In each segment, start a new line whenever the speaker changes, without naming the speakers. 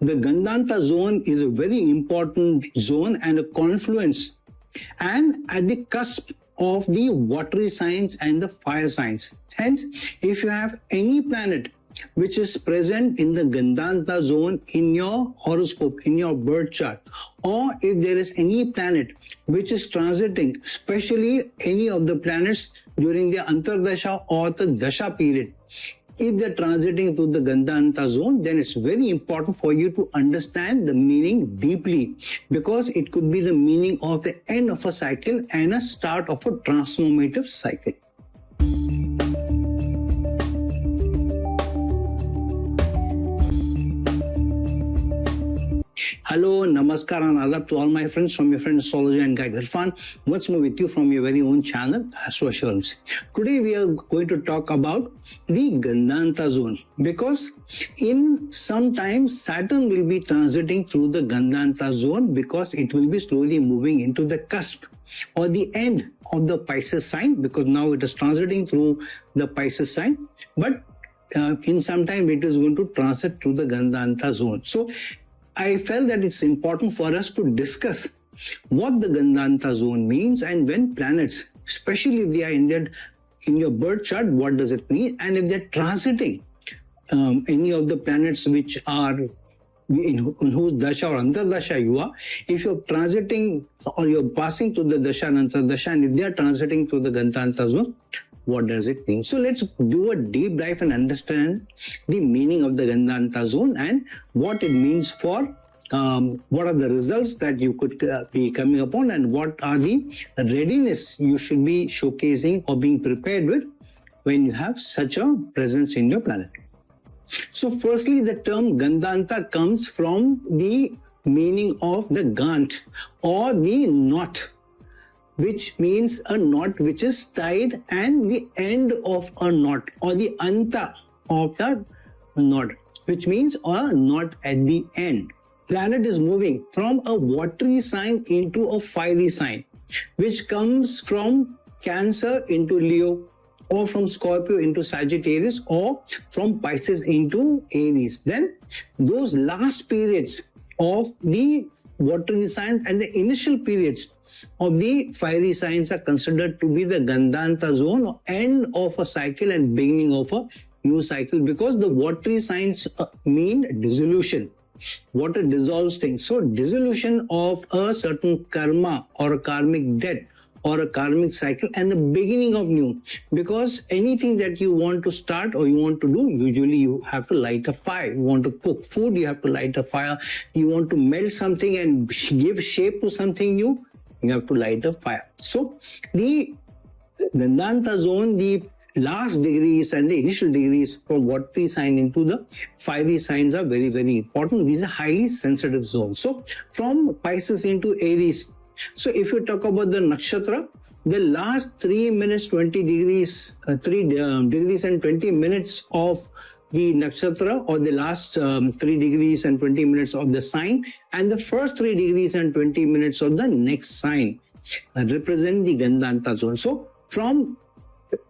The Gandanta zone is a very important zone and a confluence and at the cusp of the watery signs and the fire signs. Hence, if you have any planet which is present in the Gandanta zone in your horoscope, in your birth chart, or if there is any planet which is transiting, especially any of the planets during the Antardasha or the Dasha period, if they're transiting through the Gandanta zone, then it's very important for you to understand the meaning deeply, because it could be the meaning of the end of a cycle and a start of a transformative cycle. Hello, Namaskar and Adab to all my friends from your friend Astrology and Guide Irfan. Once more with you from your very own channel, Astro Assurance. Today we are going to talk about the Gandanta zone, because in some time Saturn will be transiting through the Gandanta zone, because it will be slowly moving into the cusp or the end of the Pisces sign, because now it is transiting through the Pisces sign, but in some time it is going to transit through the Gandanta zone. So I felt that it's important for us to discuss what the Gandanta zone means, and when planets, especially if they are in your birth chart, what does it mean, and if they're transiting any of the planets which are in whose Dasha or Antardasha you are, if you're transiting or you're passing through the Dasha and Antardasha, and if they are transiting through the Gandanta zone, what does it mean? So let's do a deep dive and understand the meaning of the Gandanta zone and what it means for what are the results that you could be coming upon, and what are the readiness you should be showcasing or being prepared with when you have such a presence in your planet. So firstly, the term Gandanta comes from the meaning of the Gant or the knot, which means a knot which is tied and the end of a knot, or the anta of the knot, which means a knot at the end. Planet is moving from a watery sign into a fiery sign, which comes from Cancer into Leo, or from Scorpio into Sagittarius, or from Pisces into Aries. Then those last periods of the watery signs and the initial periods of the fiery signs are considered to be the Gandanta zone, or end of a cycle and beginning of a new cycle, because the watery signs mean dissolution. Water dissolves things. So dissolution of a certain karma or a karmic debt or a karmic cycle, and the beginning of new, because anything that you want to start or you want to do, usually you have to light a fire. You want to cook food, you have to light a fire. You want to melt something and give shape to something new, you have to light a fire. So the Gandanta zone, the last degrees and the initial degrees from watery sign into the fiery signs are very, very important. These are highly sensitive zones. So from Pisces into Aries. So if you talk about the nakshatra, the last 3 minutes 20 degrees, 3 degrees and 20 minutes of the nakshatra, or the last 3 degrees and 20 minutes of the sign, and the first 3 degrees and 20 minutes of the next sign represent the Gandanta zone. So from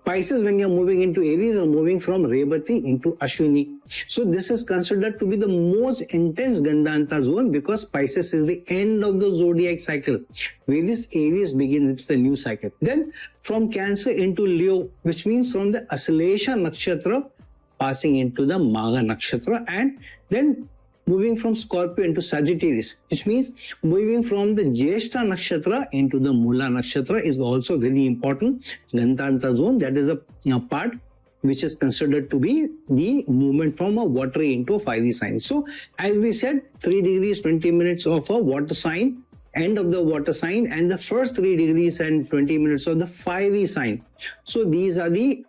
Pisces, when you're moving into Aries, you're moving from Revati into Ashwini. So this is considered to be the most intense Gandanta zone, because Pisces is the end of the zodiac cycle, whereas Aries begins the new cycle. Then from Cancer into Leo, which means from the Asalesha nakshatra passing into the Magha nakshatra, and then moving from Scorpio into Sagittarius, which means moving from the Jyeshta nakshatra into the Mula nakshatra, is also very important Gandanta zone. That is a part which is considered to be the movement from a watery into a fiery sign. So as we said, 3 degrees 20 minutes of a water sign, end of the water sign, and the first 3 degrees and 20 minutes of the fiery sign. So these are the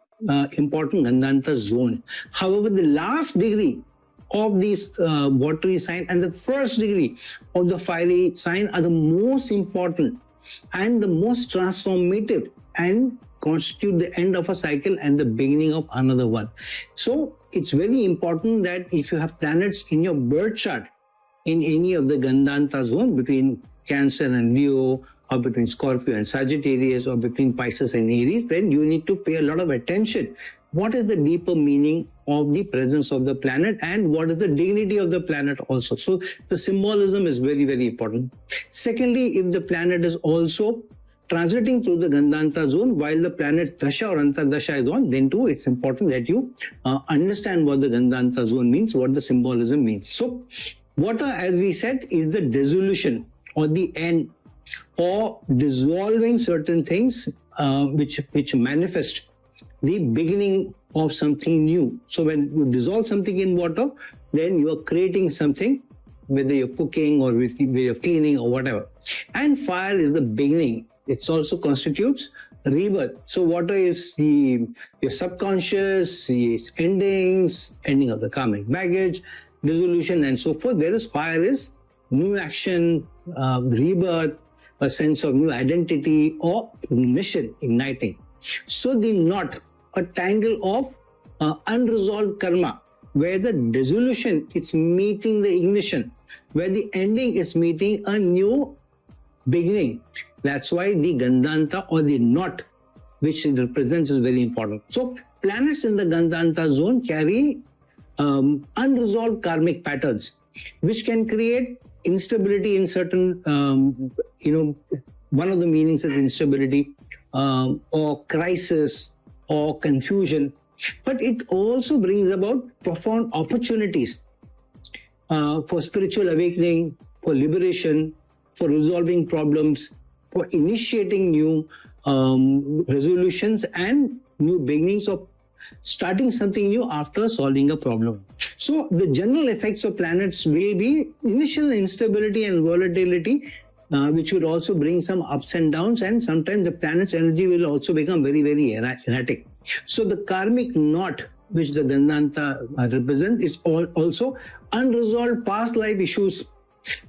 important Gandanta zone. However, the last degree of this watery sign and the first degree of the fiery sign are the most important and the most transformative, and constitute the end of a cycle and the beginning of another one. So it's very important that if you have planets in your birth chart in any of the Gandanta zone, between Cancer and Leo, or between Scorpio and Sagittarius, or between Pisces and Aries, then you need to pay a lot of attention. What is the deeper meaning of the presence of the planet and what is the dignity of the planet also. So the symbolism is very, very important. Secondly, if the planet is also transiting through the Gandanta zone while the planet Dasha or Antardasha is on, then too it's important that you understand what the Gandanta zone means, what the symbolism means. So water, as we said, is the dissolution or the end or dissolving certain things which manifest the beginning of something new. So when you dissolve something in water, then you are creating something, whether you're cooking or whether you're cleaning or whatever. And fire is the beginning. It also constitutes rebirth. So water is your subconscious, the ending of the karmic baggage, dissolution and so forth. Whereas fire is new action, rebirth, a sense of new identity or mission, igniting. So the knot, a tangle of unresolved karma, where the dissolution it's meeting the ignition, where the ending is meeting a new beginning. That's why the Gandanta or the knot which it represents is very important. So planets in the Gandanta zone carry unresolved karmic patterns which can create instability in certain, one of the meanings is instability or crisis or confusion. But it also brings about profound opportunities for spiritual awakening, for liberation, for resolving problems, for initiating new resolutions and new beginnings of starting something new after solving a problem. So the general effects of planets will be initial instability and volatility, which would also bring some ups and downs, and sometimes the planet's energy will also become very, very erratic. So the karmic knot which the Gandanta represents is also unresolved past life issues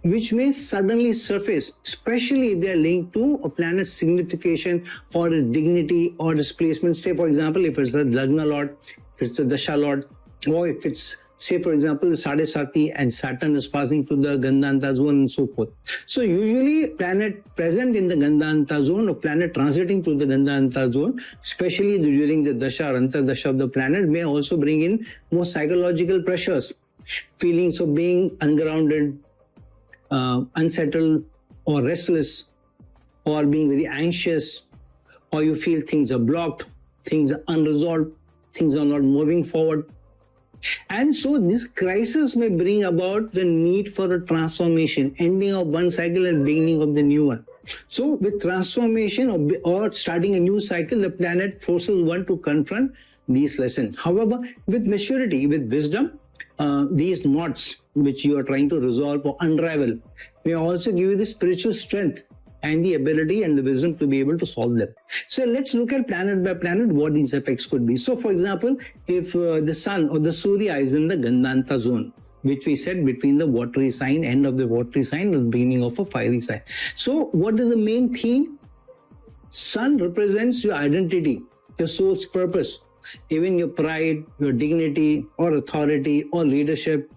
which may suddenly surface, especially if they are linked to a planet's signification for its dignity or displacement. Say, for example, if it's the Lagna Lord, if it's the Dasha Lord, or if it's, say, for example, the Sadesati and Saturn is passing through the Gandanta zone and so forth. So usually planet present in the Gandanta zone or planet transiting through the Gandanta zone, especially during the Dasha or Antardasha of the planet, may also bring in more psychological pressures, feelings of being ungrounded, unsettled or restless, or being very anxious, or you feel things are blocked, things are unresolved, things are not moving forward. And so this crisis may bring about the need for a transformation, ending of one cycle and beginning of the new one. So with transformation or starting a new cycle, the planet forces one to confront these lessons. However, with maturity, with wisdom, these knots which you are trying to resolve or unravel may also give you the spiritual strength and the ability and the wisdom to be able to solve them. So let's look at planet by planet what these effects could be. So for example, if the sun or the Surya is in the Gandanta zone, which we said between the watery sign, end of the watery sign and the beginning of a fiery sign. So what is the main theme? Sun represents your identity, your soul's purpose, even your pride, your dignity or authority or leadership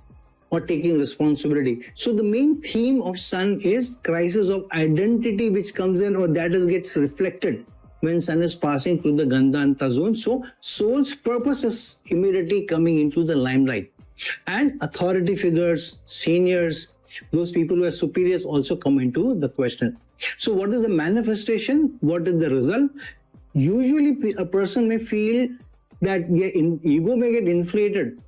or taking responsibility. So the main theme of sun is crisis of identity which comes in or that gets reflected when sun is passing through the Gandanta zone. So soul's purpose is immediately coming into the limelight. And authority figures, seniors, those people who are superiors also come into the question. So what is the manifestation? What is the result? Usually a person may feel that your ego may get inflated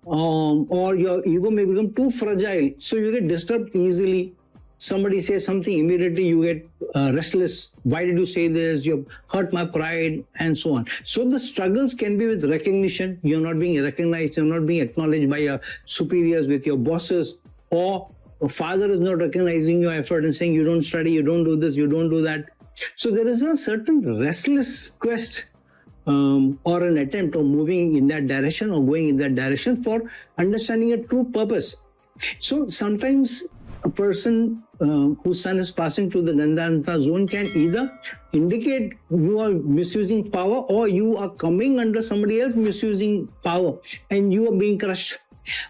or your ego may become too fragile. So you get disturbed easily. Somebody says something, immediately you get restless. Why did you say this? You hurt my pride and so on. So the struggles can be with recognition. You're not being recognized. You're not being acknowledged by your superiors, with your bosses, or a father is not recognizing your effort and saying you don't study, you don't do this, you don't do that. So there is a certain restless quest or an attempt of moving in that direction or going in that direction for understanding a true purpose. So sometimes a person whose sun is passing through the Gandanta zone can either indicate you are misusing power or you are coming under somebody else misusing power and you are being crushed.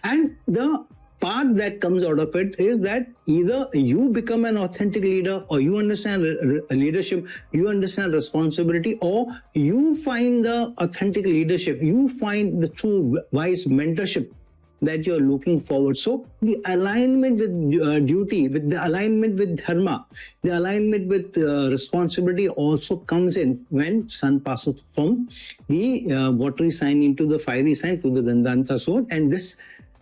And the path that comes out of it is that either you become an authentic leader, or you understand leadership, you understand responsibility, or you find the authentic leadership, you find the true wise mentorship that you're looking forward. So the alignment with duty, with the alignment with dharma, the alignment with responsibility also comes in when sun passes from the watery sign into the fiery sign to the Gandanta zone, and this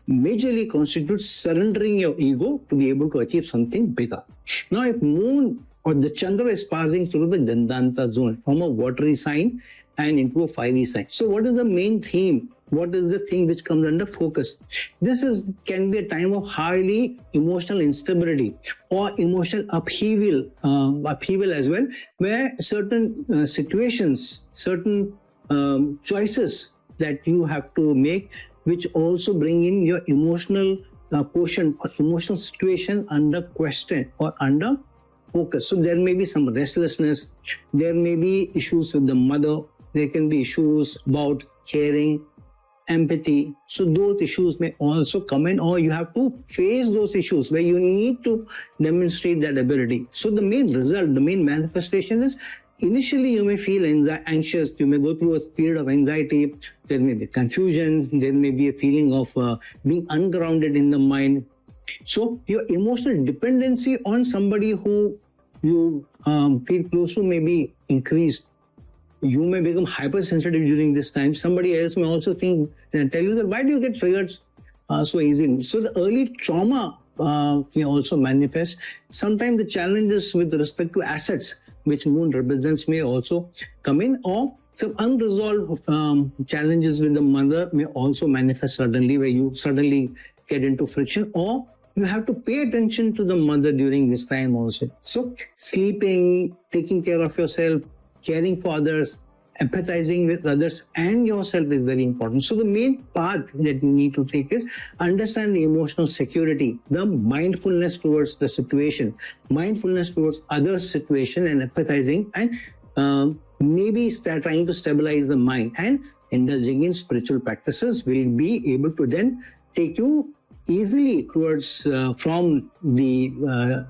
majorly constitutes surrendering your ego to be able to achieve something bigger. Now, if moon or the Chandra is passing through the Gandanta zone from a watery sign and into a fiery sign, so what is the main theme? What is the thing which comes under focus? This can be a time of highly emotional instability or emotional upheaval as well, where certain situations, certain choices that you have to make, which also bring in your emotional quotient or emotional situation under question or under focus. So there may be some restlessness, there may be issues with the mother, there can be issues about caring, empathy. So those issues may also come in, or you have to face those issues where you need to demonstrate that ability. So the main result, the main manifestation is, initially you may feel anxious, you may go through a period of anxiety, there may be confusion, there may be a feeling of being ungrounded in the mind. So your emotional dependency on somebody who you feel close to may be increased. You may become hypersensitive during this time. Somebody else may also tell you that, why do you get triggered so easily? So the early trauma may also manifest. Sometimes the challenges with respect to assets, which moon represents, may also come in, or some unresolved challenges with the mother may also manifest suddenly, where you suddenly get into friction, or you have to pay attention to the mother during this time also. So sleeping, taking care of yourself, caring for others, empathizing with others and yourself is very important. So the main path that you need to take is understand the emotional security, the mindfulness towards the situation, mindfulness towards others' situation, and empathizing, and maybe start trying to stabilize the mind, and indulging in spiritual practices will be able to then take you easily towards from the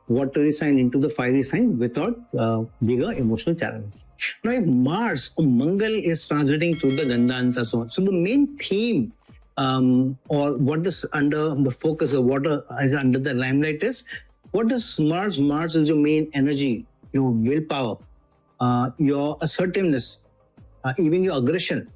watery sign into the fiery sign without bigger emotional challenges. Now, if Mars or Mangal is transiting through the Gandanta zone, so the main theme or what is under the focus of what is under the limelight is, what is Mars? Mars is your main energy, your willpower, your assertiveness, even your aggression,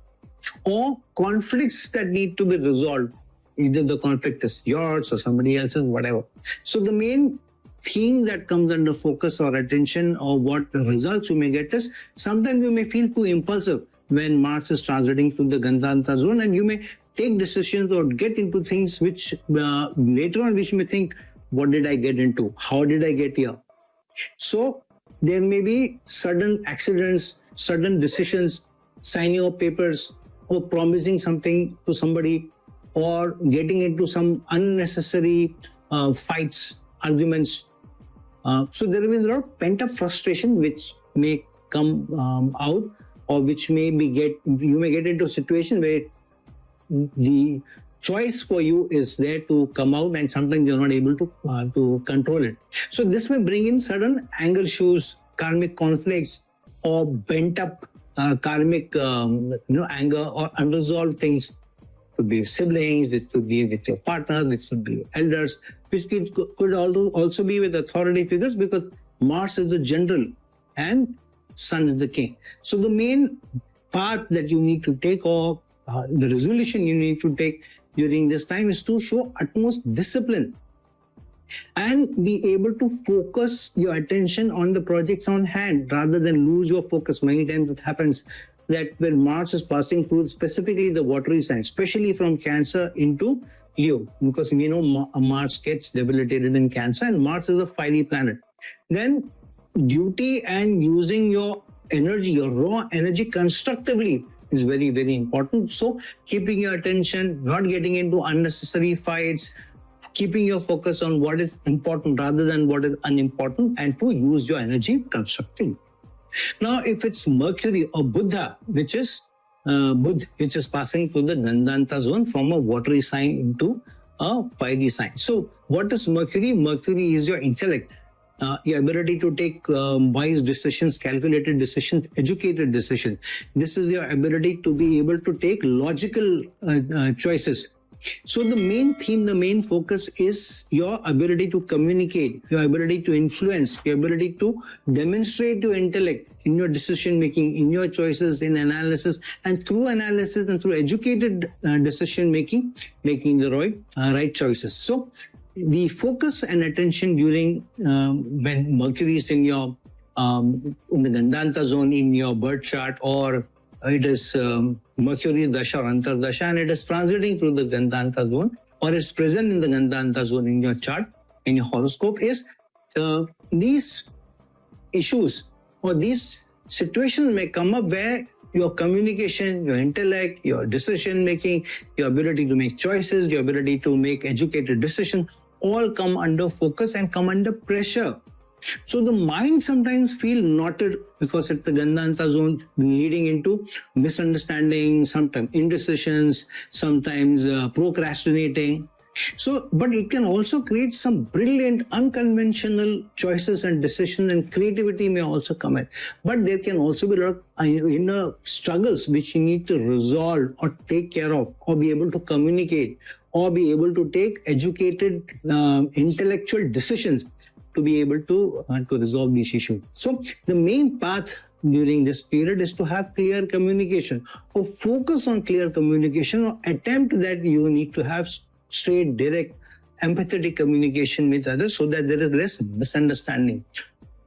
or conflicts that need to be resolved. Either the conflict is yours or somebody else's, whatever. So the main theme that comes under focus or attention, or what results you may get, is sometimes you may feel too impulsive when Mars is transiting through the Gandanta zone, and you may take decisions or get into things which later on which you may think, what did I get into? How did I get here? So there may be sudden accidents, sudden decisions, signing of papers, or promising something to somebody, or getting into some unnecessary fights, arguments. So there is a lot of pent-up frustration which may come out, or which may be you may get into a situation where the choice for you is there to come out, and sometimes you're not able to control it. So this may bring in sudden anger issues, karmic conflicts, or pent-up karmic anger or unresolved things. Could be siblings, it could be with your partners, it could be elders, which could also be with authority figures, because Mars is the general and Sun is the king. So the main path that you need to take, or the resolution you need to take during this time, is to show utmost discipline and be able to focus your attention on the projects on hand rather than lose your focus. Many times it happens that when Mars is passing through specifically the watery sign, especially from Cancer into Leo, because we know Mars gets debilitated in Cancer, and Mars is a fiery planet, then duty and using your energy, your raw energy constructively is very, very important. So keeping your attention, not getting into unnecessary fights, keeping your focus on what is important rather than what is unimportant, and to use your energy constructively. Now, if it's Mercury or Buddha, which is passing through the Gandanta zone from a watery sign into a fiery sign. So what is Mercury? Mercury is your intellect, your ability to take wise decisions, calculated decisions, educated decisions. This is your ability to be able to take logical choices. So the main theme, the main focus is your ability to communicate, your ability to influence, your ability to demonstrate your intellect in your decision making, in your choices, in analysis, and through analysis and through educated decision making, making the right choices. So the focus and attention during when Mercury is in your in the Gandanta zone in your birth chart, or it is Mercury Dasha or Antardasha, and it is transiting through the Gandanta zone, or is present in the Gandanta zone in your chart, in your horoscope, is these issues or these situations may come up where your communication, your intellect, your decision making, your ability to make choices, your ability to make educated decisions, all come under focus and come under pressure. So the mind sometimes feel knotted because it's the Gandanta zone, leading into misunderstanding, sometimes indecisions, sometimes procrastinating. So, but it can also create some brilliant, unconventional choices and decisions, and creativity may also come in. But there can also be a lot of inner struggles which you need to resolve or take care of, or be able to communicate, or be able to take educated, intellectual decisions to be able to resolve these issues. So the main path during this period is to have clear communication, or focus on clear communication, or attempt that you need to have straight, direct, empathetic communication with others so that there is less misunderstanding.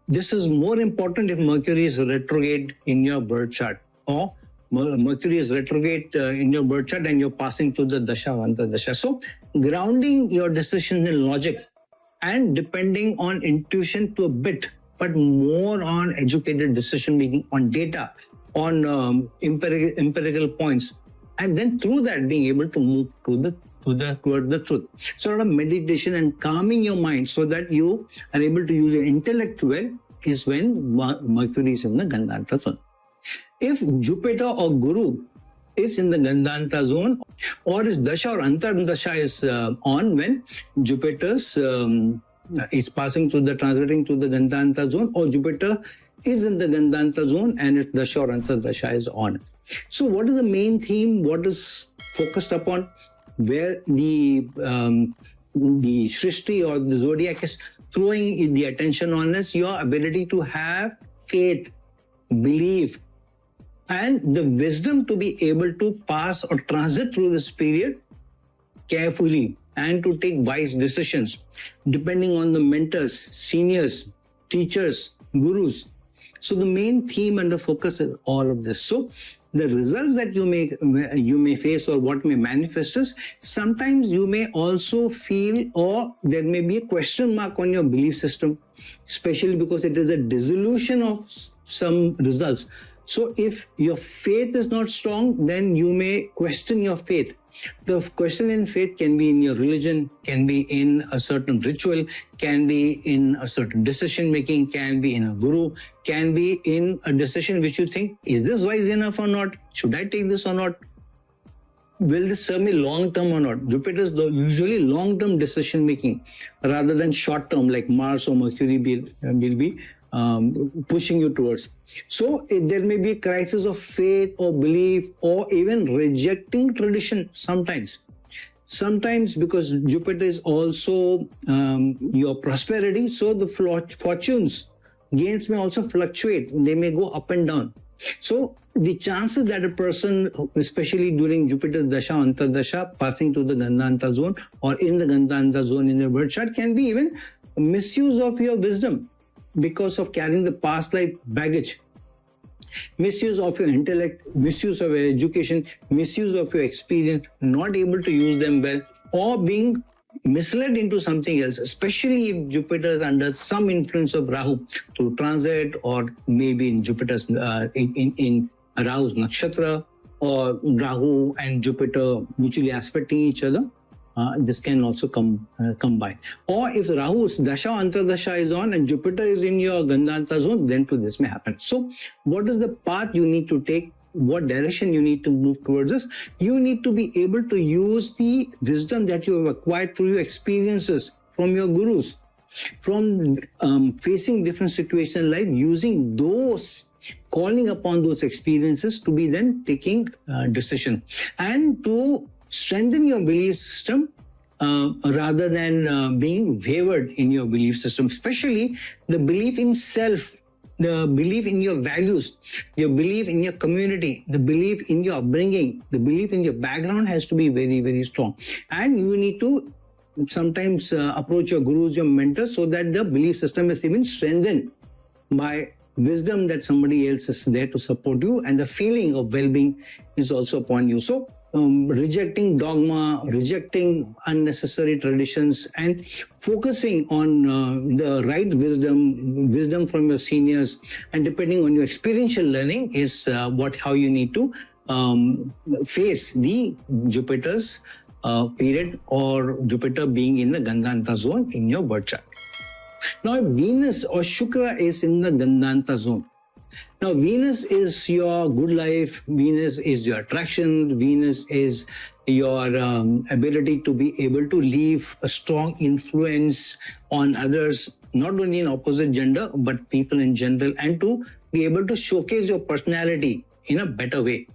This is more important if Mercury is retrograde in your birth chart, or Mercury is retrograde in your birth chart and you're passing through the Dasha or Antardasha. So grounding your decision in logic and depending on intuition to a bit, but more on educated decision making, on data, on empirical points, and then through that being able to move toward the truth. So a lot of meditation and calming your mind so that you are able to use your intellect well is when Mercury is in the Gandanta zone. If Jupiter or Guru is in the Gandanta zone, or is Dasha or Antardasha is on when Jupiter's is passing through the transiting to the Gandanta zone, or Jupiter is in the Gandanta zone and its Dasha or Antardasha is on. So what is the main theme? What is focused upon? Where the Srishti or the zodiac is throwing the attention on is your ability to have faith, belief, and the wisdom to be able to pass or transit through this period carefully and to take wise decisions depending on the mentors, seniors, teachers, gurus. So the main theme and the focus is all of this. So the results that you may face or what may manifest is sometimes you may also feel, or there may be a question mark on your belief system, especially because it is a dissolution of some results. So if your faith is not strong, then you may question your faith. The question in faith can be in your religion, can be in a certain ritual, can be in a certain decision making, can be in a guru, can be in a decision which you think, is this wise enough or not? Should I take this or not? Will this serve me long term or not? Jupiter is usually long term decision making rather than short term, like Mars or Mercury will be pushing you towards. So there may be a crisis of faith or belief, or even rejecting tradition sometimes. Sometimes because Jupiter is also your prosperity, so the fortunes, gains may also fluctuate. They may go up and down. So the chances that a person, especially during Jupiter's Dasha, Antardasha, passing to the Gandanta zone or in the Gandanta zone in your birth chart, can be even misuse of your wisdom because of carrying the past life baggage, misuse of your intellect, misuse of your education, misuse of your experience, not able to use them well, or being misled into something else, especially if Jupiter is under some influence of Rahu through transit, or maybe in Jupiter's in Rahu's nakshatra, or Rahu and Jupiter mutually aspecting each other. This can also come by. Or if Rahu's Dasha Antardasha is on and Jupiter is in your Gandanta zone, then to this may happen. So what is the path you need to take what direction you need to move towards this. You need to be able to use the wisdom that you have acquired through your experiences from your gurus, from facing different situations, like using those, calling upon those experiences to be then taking decision and to strengthen your belief system rather than being wavered in your belief system, especially the belief in self, the belief in your values, your belief in your community, the belief in your upbringing, the belief in your background has to be very, very strong. And you need to sometimes approach your gurus, your mentors, so that the belief system is even strengthened by wisdom that somebody else is there to support you, and the feeling of well-being is also upon you. So rejecting dogma, rejecting unnecessary traditions, and focusing on the right wisdom from your seniors, and depending on your experiential learning is how you need to face the Jupiter's period, or Jupiter being in the Gandanta zone in your birth chart. Now, if Venus or Shukra is in the Gandanta zone, now Venus is your good life, Venus is your attraction, Venus is your ability to be able to leave a strong influence on others, not only in opposite gender, but people in general, and to be able to showcase your personality in a better way.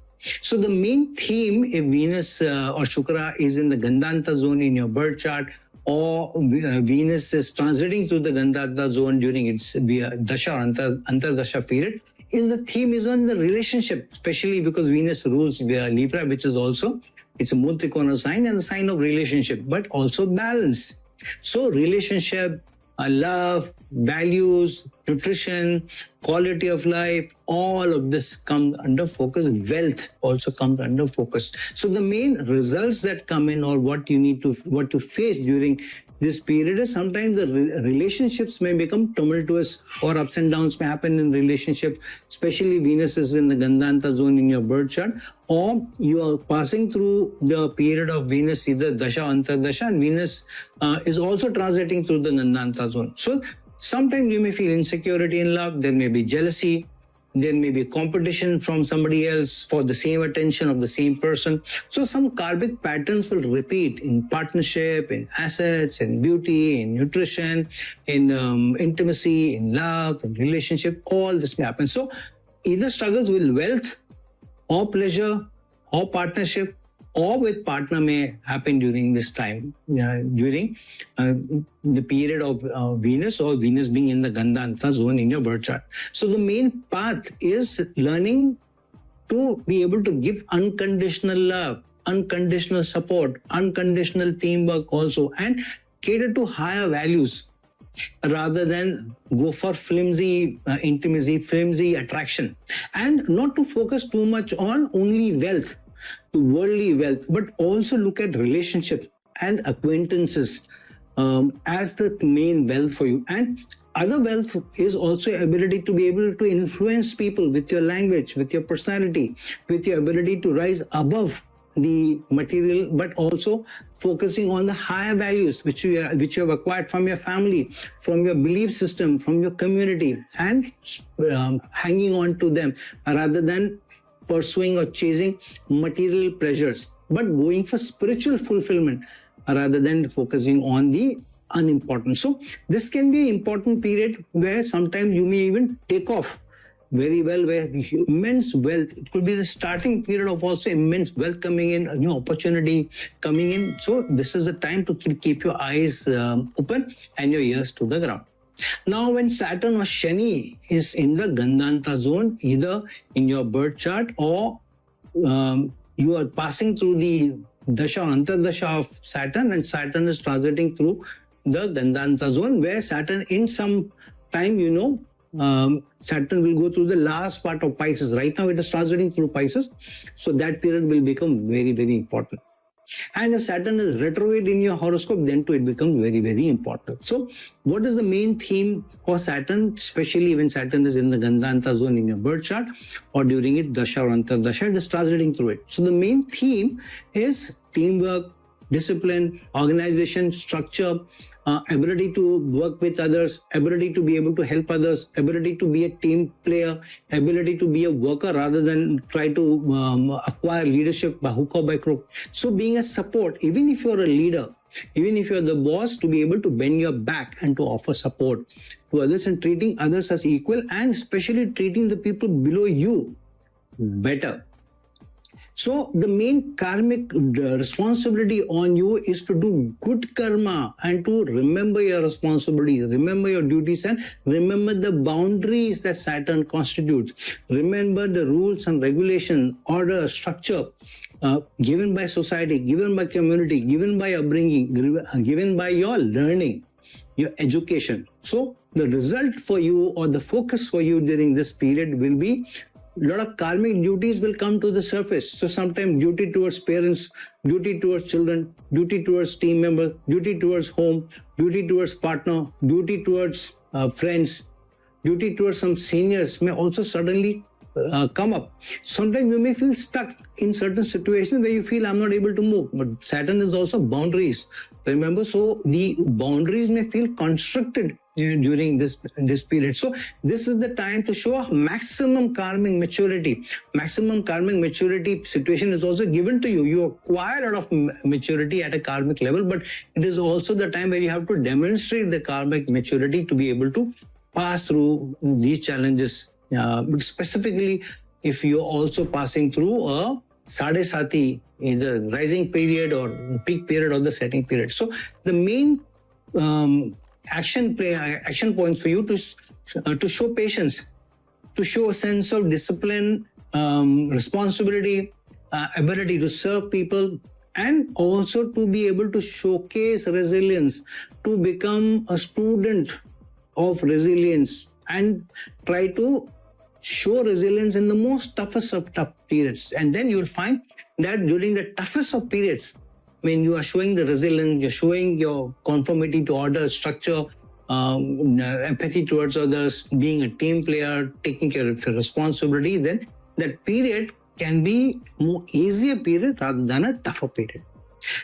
So the main theme, if Venus or Shukra is in the Gandanta zone in your birth chart, or Venus is transiting through the Gandanta zone during its Dasha or Antardasha period, is the theme is on the relationship, especially because Venus rules Libra, which is also, it's a moon trikona sign and the sign of relationship, but also balance. So relationship, love, values, nutrition, quality of life, all of this comes under focus. Wealth also comes under focus. So the main results that come in, or what to face during this period, is sometimes the relationships may become tumultuous, or ups and downs may happen in relationship, especially Venus is in the Gandanta zone in your birth chart, or you are passing through the period of Venus, either Dasha or Antardasha, and Venus is also transiting through the Gandanta zone. So sometimes you may feel insecurity in love, there may be jealousy, there may be competition from somebody else for the same attention of the same person. So some karmic patterns will repeat in partnership, in assets, in beauty, in nutrition, in intimacy, in love, in relationship. All this may happen. So either struggles with wealth or pleasure or partnership or with partner may happen during this time, during the period of Venus, or Venus being in the Gandanta zone in your birth chart. So the main path is learning to be able to give unconditional love, unconditional support, unconditional teamwork also, and cater to higher values rather than go for flimsy intimacy, flimsy attraction, and not to focus too much on only wealth, worldly wealth, but also look at relationships and acquaintances as the main wealth for you. And other wealth is also ability to be able to influence people with your language, with your personality, with your ability to rise above the material, but also focusing on the higher values which you have acquired from your family, from your belief system, from your community, and hanging on to them rather than pursuing or chasing material pleasures, but going for spiritual fulfillment rather than focusing on the unimportant. So this can be an important period where sometimes you may even take off very well, where immense wealth, it could be the starting period of also immense wealth coming in, a new opportunity coming in. So this is the time to keep your eyes open and your ears to the ground. Now, when Saturn or Shani is in the Gandanta zone, either in your birth chart or you are passing through the Dasha or Antardasha of Saturn, and Saturn is transiting through the Gandanta zone, where Saturn in some time, Saturn will go through the last part of Pisces. Right now it is transiting through Pisces, so that period will become very, very important. And if Saturn is retrograde in your horoscope, then too it becomes very, very important. So what is the main theme for Saturn, especially when Saturn is in the Gandanta zone in your birth chart, or during its Dasha or Antardasha, it is transiting through it. So the main theme is teamwork, discipline, organization, structure, ability to work with others, ability to be able to help others, ability to be a team player, ability to be a worker rather than try to acquire leadership by hook or by crook. So being a support, even if you're a leader, even if you're the boss, to be able to bend your back and to offer support to others and treating others as equal, and especially treating the people below you better. So the main karmic responsibility on you is to do good karma and to remember your responsibilities, remember your duties, and remember the boundaries that Saturn constitutes. Remember the rules and regulation, order, structure given by society, given by community, given by upbringing, given by your learning, your education. So the result for you or the focus for you during this period will be a lot of karmic duties will come to the surface. So sometimes duty towards parents, duty towards children, duty towards team members, duty towards home, duty towards partner, duty towards friends, duty towards some seniors may also suddenly come up. Sometimes you may feel stuck in certain situations where you feel I'm not able to move. But Saturn is also boundaries. Remember, so the boundaries may feel constricted during this period. So this is the time to show a maximum karmic maturity. Maximum karmic maturity situation is also given to you. You acquire a lot of maturity at a karmic level, but it is also the time where you have to demonstrate the karmic maturity to be able to pass through these challenges. But specifically, if you're also passing through a Sadesati, either rising period or peak period or the setting period. So the main action points for you to show patience, to show a sense of discipline, responsibility, ability to serve people, and also to be able to showcase resilience, to become a student of resilience and try to show resilience in the most toughest of tough periods. And then you'll find that during the toughest of periods, when you are showing the resilience, you're showing your conformity to order, structure, empathy towards others, being a team player, taking care of your responsibility, then that period can be more easier period rather than a tougher period.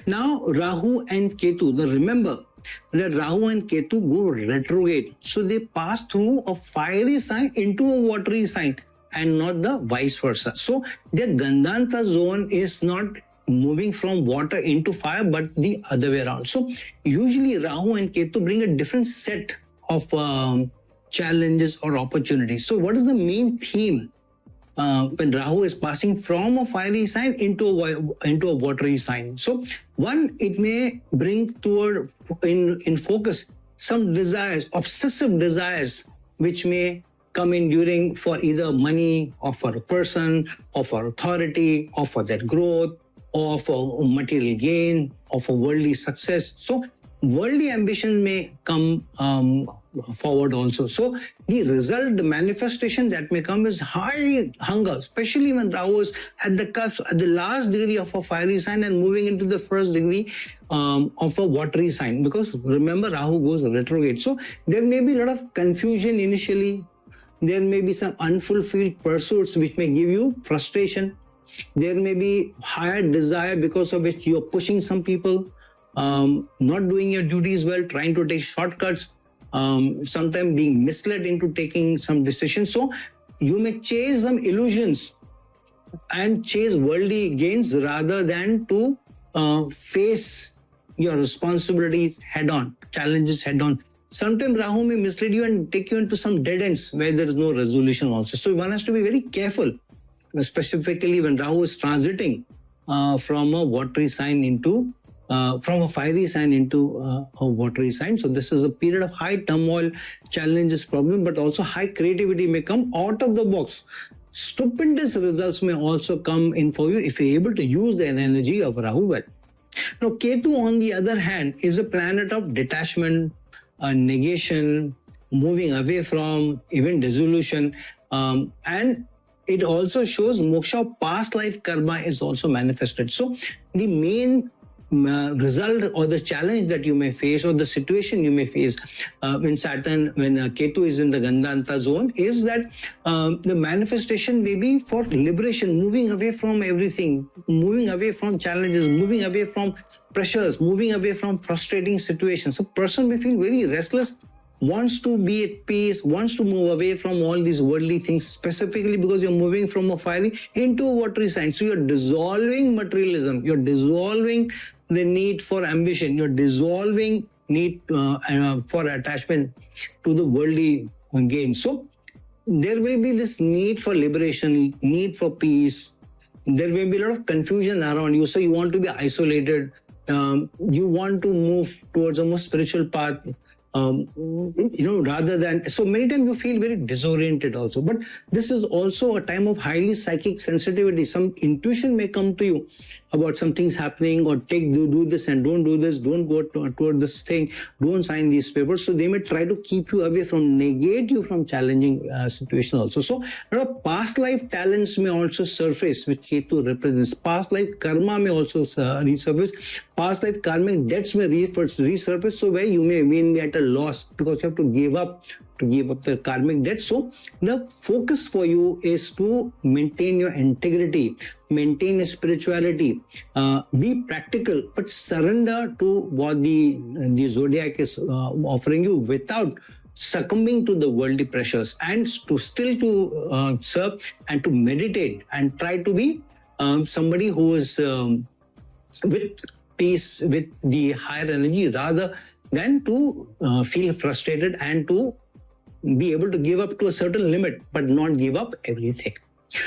Now, Rahu and Ketu, remember that Rahu and Ketu go retrograde. So they pass through a fiery sign into a watery sign and not the vice versa. So their Gandanta zone is not moving from water into fire, but the other way around. So usually Rahu and Ketu bring a different set of challenges or opportunities. So what is the main theme when Rahu is passing from a fiery sign into a watery sign? So one, it may bring toward in focus some desires, obsessive desires, which may come in during for either money or for a person or for authority or for that growth or for material gain or for worldly success. So worldly ambition may come forward also. So the result, the manifestation that may come is high hunger, especially when Rahu is at the cusp, at the last degree of a fiery sign and moving into the first degree of a watery sign. Because remember, Rahu goes retrograde. So there may be a lot of confusion initially. There may be some unfulfilled pursuits which may give you frustration. There may be higher desire because of which you're pushing some people, not doing your duties well, trying to take shortcuts, sometimes being misled into taking some decisions. So you may chase some illusions and chase worldly gains rather than to face your responsibilities head on, challenges head on. Sometimes Rahu may mislead you and take you into some dead ends where there is no resolution also. So one has to be very careful, specifically when Rahu is transiting from a watery sign into from a fiery sign into a watery sign. So this is a period of high turmoil, challenges, problem, but also high creativity may come out of the box. Stupendous results may also come in for you if you're able to use the energy of Rahu well. Now, Ketu, on the other hand, is a planet of detachment, negation, moving away from, even dissolution, and it also shows moksha, past life karma is also manifested. So the main result or the challenge that you may face or the situation you may face when Ketu is in the Gandanta zone is that the manifestation may be for liberation, moving away from everything, moving away from challenges, moving away from pressures, moving away from frustrating situations. A person may feel very restless, wants to be at peace, wants to move away from all these worldly things, specifically because you're moving from a fiery into a watery sign. So you're dissolving materialism, you're dissolving the need for ambition, you're dissolving need for attachment to the worldly gain. So there will be this need for liberation, need for peace. There will be a lot of confusion around you. So you want to be isolated. You want to move towards a more spiritual path. Rather than, so many times you feel very disoriented also. But this is also a time of highly psychic sensitivity. Some intuition may come to you about some things happening, or do this and don't do this, don't go toward this thing, don't sign these papers. So they may try to keep you away from, negate you from challenging situations also. So past life talents may also surface, which Ketu represents. Past life karma may also resurface. Past life karmic debts may resurface. So where you may be at a loss because you have to give up the karmic debt. So the focus for you is to maintain your integrity, maintain your spirituality, be practical, but surrender to what the zodiac is offering you without succumbing to the worldly pressures, and to serve and to meditate and try to be somebody who is with peace, with the higher energy, rather than to feel frustrated and to be able to give up to a certain limit, but not give up everything.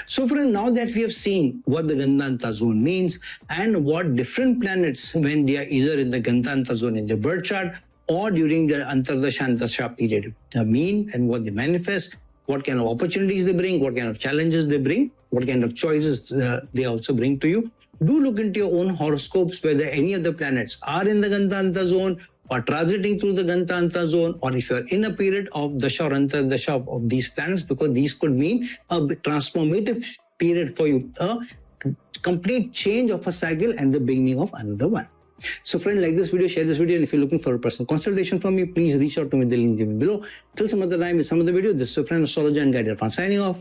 So friends, now that we have seen what the Gandanta zone means and what different planets, when they are either in the Gandanta zone in the birth chart or during the Antardasha and Dasha period, mean and what they manifest, what kind of opportunities they bring, what kind of challenges they bring, what kind of choices they also bring to you. Do look into your own horoscopes whether any of the planets are in the Gandanta zone or transiting through the Gandanta zone, or if you are in a period of Dasha or Antardasha of these planets, because these could mean a transformative period for you, a complete change of a cycle and the beginning of another one. So friend, like this video, share this video, and if you're looking for a personal consultation from me, please reach out to me, the link given below. Till some other time with some other video, this is your friend astrologer and guide Irfan signing off.